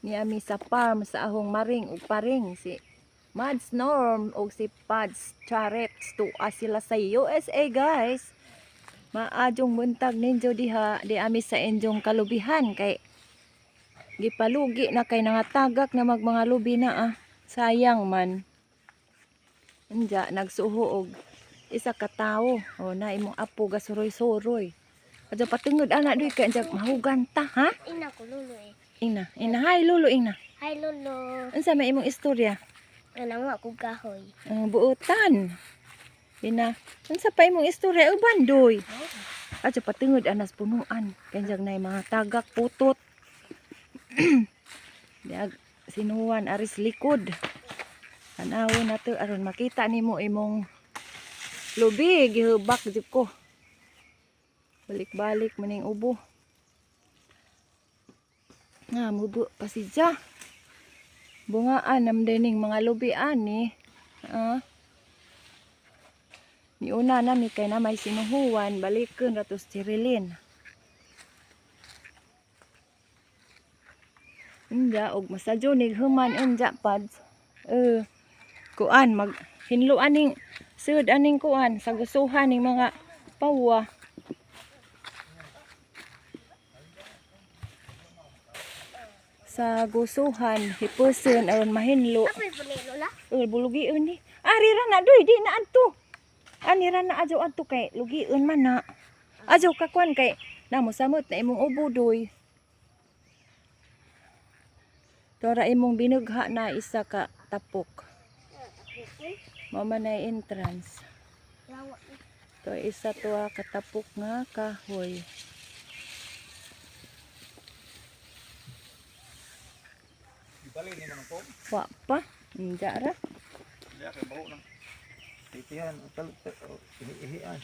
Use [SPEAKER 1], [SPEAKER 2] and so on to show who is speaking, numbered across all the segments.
[SPEAKER 1] ni ami sa farm sa ahong maring ug paring si Mads Norm ug si Pads Charets tuwa sila sa USA guys. Maadjong buntag ninyo diha di ami sa inyong kalubihan kay gipalugi na kay nangatagak na mga lubi na sayang man. Anja nagsuho og isa ka tawo o na imong apo gasuroy-suroy. Adto patungod ana doy kay anja mahugan ta ha?
[SPEAKER 2] Ina ko lulo eh.
[SPEAKER 1] Ina, hi lolo ina.
[SPEAKER 2] Hi lolo.
[SPEAKER 1] Unsa may imong istorya?
[SPEAKER 2] Kanang wa ko kahoy.
[SPEAKER 1] Buutan. Ina, unsa pa imong istorya uban doy? Adto patungod anas punuan kay anja nay mga tagak putot. Diag sinuwan aris likod. Tanawon nato aron makita nimo imong lubi gihubak jud ko. Balik-balik maning ubo. Nga mubo pa si Ja. Bungaan nam dining mga lubi ani. Ni una na mi kay na may sinuhuan balikon ra to sterilin. Anja og masadyo nig human anja pads. Kuan mag hinlo aning sud aning kuan sa gusuhan ning mga pawa. Sa gusuhan hipuson aron mahinlo.
[SPEAKER 2] Apoy puli lola.
[SPEAKER 1] Bulugion ni. Ari ra na doy di na adto. Ani ra na adto adto kay lugion man na. Adto ka kuan kay namo samot na imong ubo doy. Tora imong binugha na isa ka tapok. Mama na entrance. To isa to katapok nga kahoy.
[SPEAKER 3] Dali ni man ko.
[SPEAKER 1] Wa pa. Inja ra.
[SPEAKER 3] Diya kay baho nang titihan talot ihian.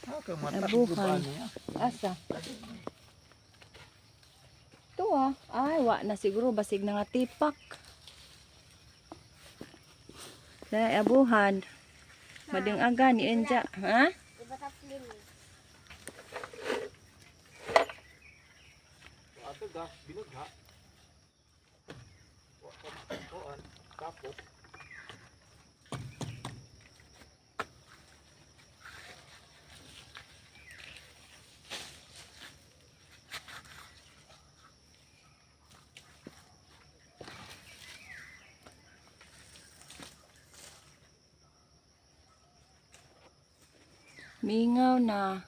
[SPEAKER 3] Ka mata
[SPEAKER 1] Abuhan. Asa? To ay wa na siguro basig na nga tipak. Dai abuhan. Mading aga ni enja, ha?
[SPEAKER 2] Iba ta film.
[SPEAKER 3] Ato ga binugha. Kuan tapos
[SPEAKER 1] Mingaw na.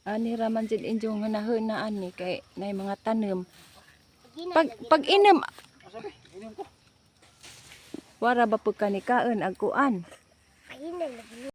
[SPEAKER 1] Ani raman jud injong nahon na ani kay nay mga tanem. Pag inom
[SPEAKER 3] asabi inom ko.
[SPEAKER 1] wara ba pud kanikaon ag kuan.